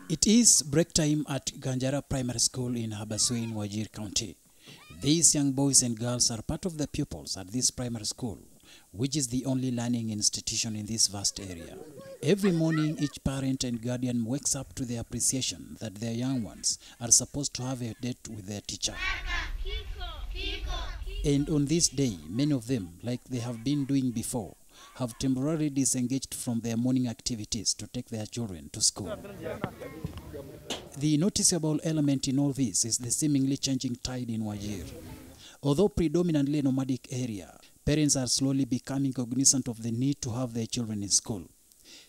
It is break time at Ganjara Primary School in Habaswein, Wajir County. These young boys and girls are part of the pupils at this primary school, which is the only learning institution in this vast area. Every morning, each parent and guardian wakes up to the appreciation that their young ones are supposed to have a date with their teacher. And on this day, many of them, like they have been doing before, have temporarily disengaged from their morning activities to take their children to school. The noticeable element in all this is the seemingly changing tide in Wajir. Although predominantly a nomadic area, parents are slowly becoming cognizant of the need to have their children in school.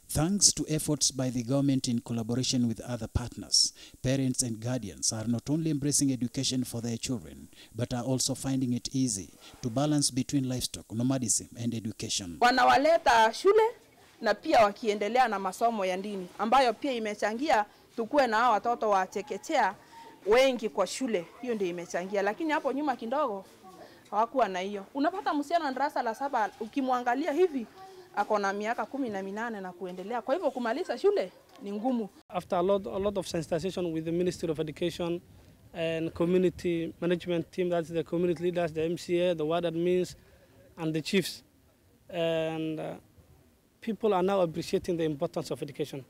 Thanks to efforts by the government in collaboration with other partners, parents and guardians are not only embracing education for their children, but are also finding it easy to balance between livestock, nomadism and education. Wanawaleta shule na pia wakiendelea na masomo ya dini, ambayo pia imechangia tukue na hao watoto wa chekechea wengi kwa shule. Hiyo ndio imechangia, lakini hapo nyuma kidogo hawakuwa na hiyo. Unapata msichana darasa la 7 ukimwangalia hivi ako na miaka 18 na kuendelea. Kwa hivyo kumaliza shule ni ngumu. After a lot of sensitization with the Ministry of Education and community management team, that's the community leaders, the MCA, the ward admins, and the chiefs, and people are now appreciating the importance of education,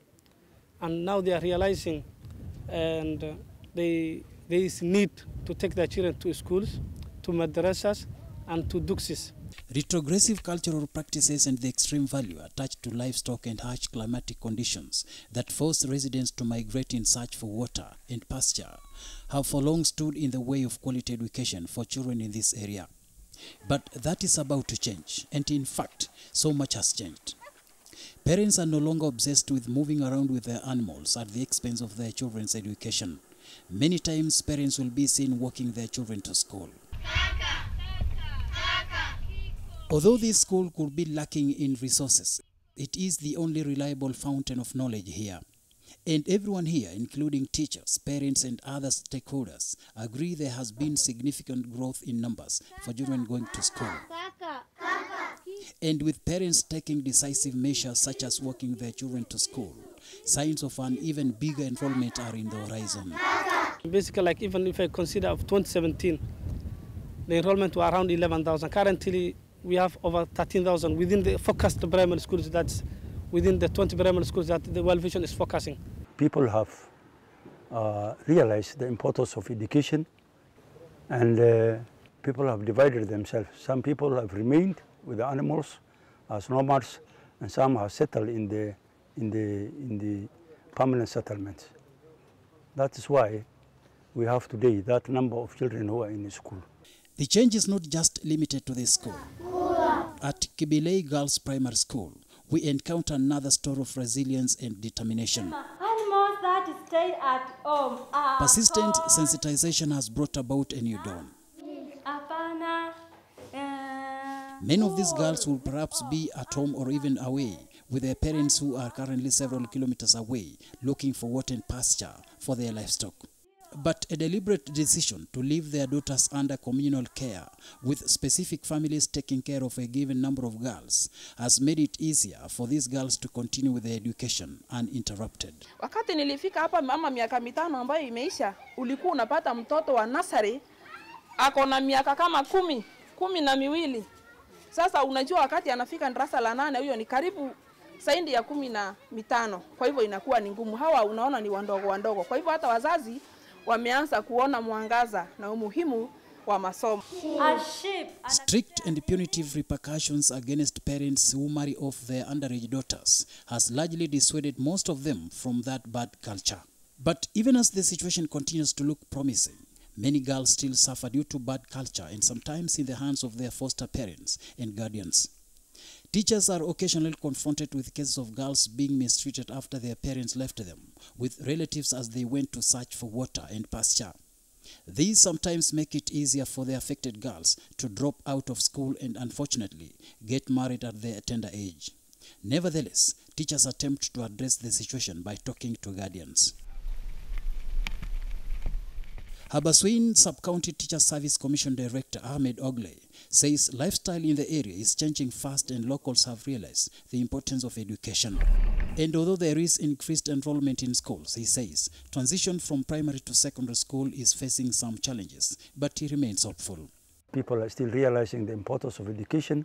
and now they are realizing and there is need to take their children to schools, to madrasas, and to duxis. Retrogressive cultural practices and the extreme value attached to livestock and harsh climatic conditions that force residents to migrate in search for water and pasture have for long stood in the way of quality education for children in this area. But that is about to change, and in fact, so much has changed. Parents are no longer obsessed with moving around with their animals at the expense of their children's education. Many times, parents will be seen walking their children to school. Although this school could be lacking in resources, it is the only reliable fountain of knowledge here. And everyone here, including teachers, parents, and other stakeholders, agree there has been significant growth in numbers for children going to school. And with parents taking decisive measures such as walking their children to school, signs of an even bigger enrollment are in the horizon. Basically, like even if I consider of 2017, the enrollment were around 11,000. Currently, we have over 13,000 within the focused primary schools. That's within the 20 primary schools that the World Vision is focusing. People have realized the importance of education, and people have divided themselves. Some people have remained with the animals as nomads, and some have settled in the permanent settlements. That is why we have today that number of children who are in school. The change is not just limited to this school. At Kibilei Girls Primary School, we encounter another story of resilience and determination. Animals that stay at home are persistent sensitization has brought about a new dawn. Many of these girls will perhaps be at home or even away with their parents who are currently several kilometers away looking for water and pasture for their livestock. But a deliberate decision to leave their daughters under communal care, with specific families taking care of a given number of girls, has made it easier for these girls to continue with their education uninterrupted. Wakati nilifika hapa mama miaka 5 ambayo imeisha, ulikuwa unapata mtoto wa nursery ako na miaka kama 12. Sasa unajua wakati anafika darasa la 8 huyo ni karibu zaidi ya 15. Kwa hivyo inakuwa ni ngumu. Hawa unaona ni wandogo. Kwa hivyo hata wazazi wameanza kuona mwangaza na umuhimu wa masomo. Strict and punitive repercussions against parents who marry off their underage daughters has largely dissuaded most of them from that bad culture. But even as the situation continues to look promising, many girls still suffer due to bad culture and sometimes in the hands of their foster parents and guardians. Teachers are occasionally confronted with cases of girls being mistreated after their parents left them, with relatives as they went to search for water and pasture. These sometimes make it easier for the affected girls to drop out of school and unfortunately get married at their tender age. Nevertheless, teachers attempt to address the situation by talking to guardians. Habaswein Sub-County Teacher Service Commission Director Ahmed Ogle says lifestyle in the area is changing fast and locals have realized the importance of education. And although there is increased enrollment in schools, he says transition from primary to secondary school is facing some challenges, but he remains hopeful. People are still realizing the importance of education,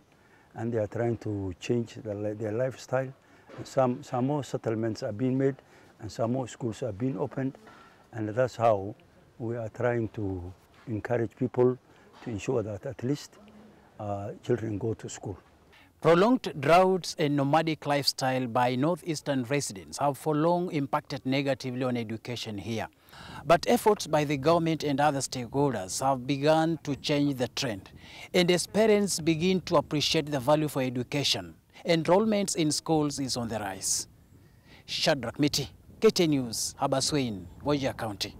and they are trying to change their lifestyle. Some more settlements are being made, and some more schools are being opened, and that's how we are trying to encourage people to ensure that at least children go to school. Prolonged droughts and nomadic lifestyle by northeastern residents have for long impacted negatively on education here. But efforts by the government and other stakeholders have begun to change the trend. And as parents begin to appreciate the value for education, enrollments in schools is on the rise. Shadrach Miti, KTN News, Habaswein, Wajir County.